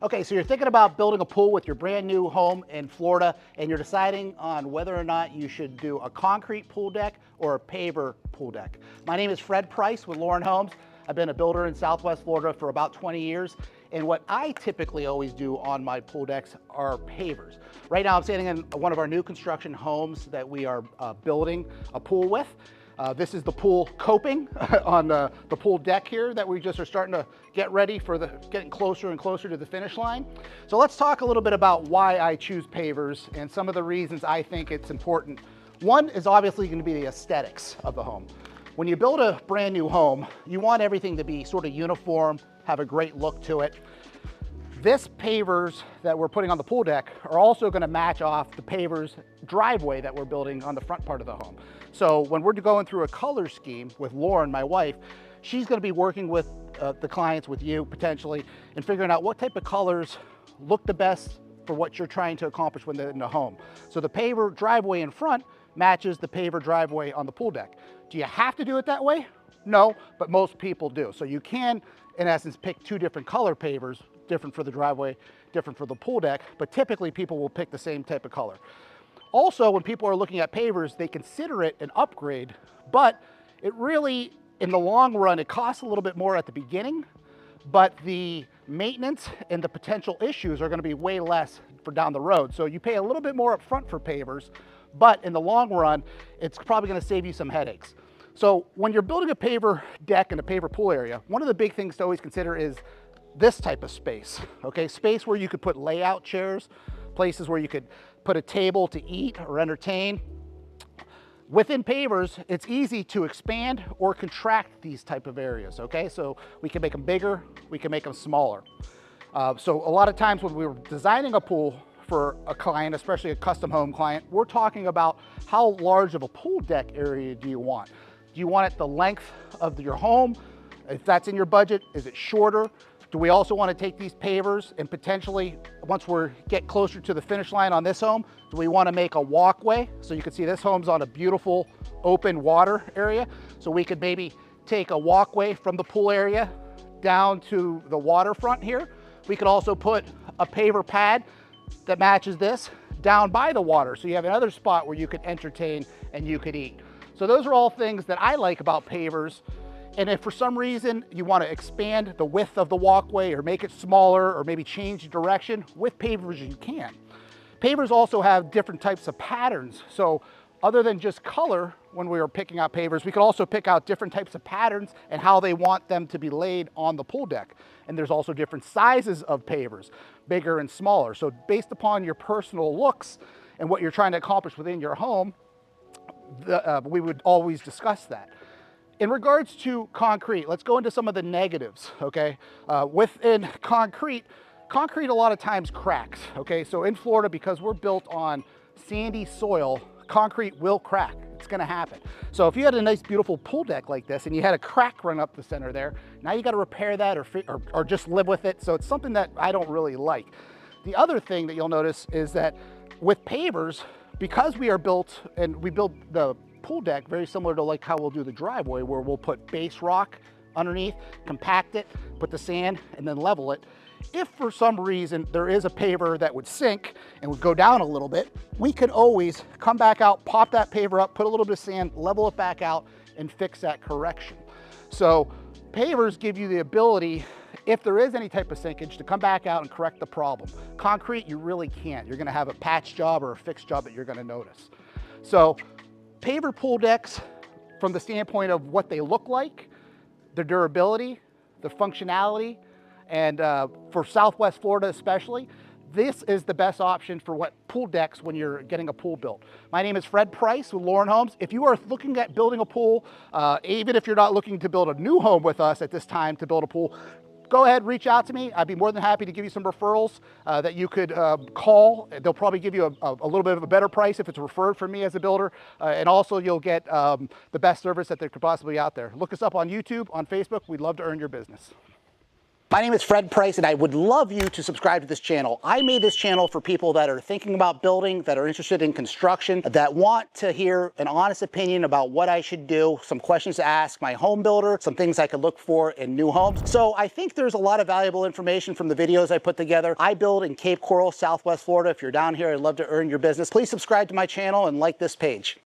Okay, so you're thinking about building a pool with your brand new home in Florida, and you're deciding on whether or not you should do a concrete pool deck or a paver pool deck. My name is Fred Price with Lauren Homes. I've been a builder in Southwest Florida for about 20 years. And what I typically always do on my pool decks are pavers. Right now I'm standing in one of our new construction homes that we are building a pool with. This is the pool coping on the pool deck here that we just are starting to get ready for getting closer and closer to the finish line. So let's talk a little bit about why I choose pavers and some of the reasons I think it's important. One is obviously going to be the aesthetics of the home. When you build a brand new home, you want everything to be sort of uniform, have a great look to it. This pavers that we're putting on the pool deck are also going to match off the pavers driveway that we're building on the front part of the home. So when we're going through a color scheme with Lauren, my wife, she's going to be working with the clients, with you potentially, and figuring out what type of colors look the best for what you're trying to accomplish when they're in the home. So the paver driveway in front matches the paver driveway on the pool deck. Do you have to do it that way? No, but most people do. So you can, in essence, pick two different color pavers, different for the driveway, different for the pool deck, but typically people will pick the same type of color. Also, when people are looking at pavers, they consider it an upgrade, but it really, in the long run, it costs a little bit more at the beginning, but the maintenance and the potential issues are going to be way less for down the road. So you pay a little bit more up front for pavers, but in the long run, it's probably going to save you some headaches. So when you're building a paver deck and a paver pool area, one of the big things to always consider is this type of space, okay? Space where you could put layout chairs, places where you could put a table to eat or entertain. Within pavers, it's easy to expand or contract these type of areas, okay? So we can make them bigger, we can make them smaller. So a lot of times when we were designing a pool for a client, especially a custom home client, we're talking about how large of a pool deck area do you want? Do you want it the length of your home? If that's in your budget, is it shorter? Do we also want to take these pavers and potentially, once we get closer to the finish line on this home, do we want to make a walkway? So you can see this home's on a beautiful open water area. So we could maybe take a walkway from the pool area down to the waterfront here. We could also put a paver pad that matches this down by the water. So you have another spot where you could entertain and you could eat. So those are all things that I like about pavers. And if for some reason you want to expand the width of the walkway or make it smaller or maybe change the direction, with pavers you can. Pavers also have different types of patterns. So other than just color, when we were picking out pavers, we could also pick out different types of patterns and how they want them to be laid on the pool deck. And there's also different sizes of pavers, bigger and smaller. So based upon your personal looks and what you're trying to accomplish within your home, we would always discuss that. In regards to concrete, let's go into some of the negatives, okay? Within concrete a lot of times cracks, okay? So in Florida, because we're built on sandy soil, concrete will crack. It's gonna happen. So if you had a nice, beautiful pool deck like this and you had a crack run up the center there, now you gotta repair that or just live with it. So it's something that I don't really like. The other thing that you'll notice is that with pavers, because we are built, and we build the pool deck very similar to like how we'll do the driveway, where we'll put base rock underneath, compact it, put the sand, and then level it. If for some reason there is a paver that would sink and would go down a little bit, we could always come back out, pop that paver up, put a little bit of sand, level it back out, and fix that correction. So pavers give you the ability, if there is any type of sinkage, to come back out and correct the problem. Concrete, you really can't. You're gonna have a patch job or a fixed job that you're gonna notice. So paver pool decks, from the standpoint of what they look like, their durability, their functionality, and for Southwest Florida especially, this is the best option for what pool decks when you're getting a pool built. My name is Fred Price with Lauren Homes. If you are looking at building a pool, even if you're not looking to build a new home with us at this time to build a pool, go ahead, reach out to me. I'd be more than happy to give you some referrals that you could call. They'll probably give you a little bit of a better price if it's referred from me as a builder. And also you'll get the best service that there could possibly be out there. Look us up on YouTube, on Facebook. We'd love to earn your business. My name is Fred Price, and I would love you to subscribe to this channel. I made this channel for people that are thinking about building, that are interested in construction, that want to hear an honest opinion about what I should do, some questions to ask my home builder, some things I could look for in new homes. So I think there's a lot of valuable information from the videos I put together. I build in Cape Coral, Southwest Florida. If you're down here, I'd love to earn your business. Please subscribe to my channel and like this page.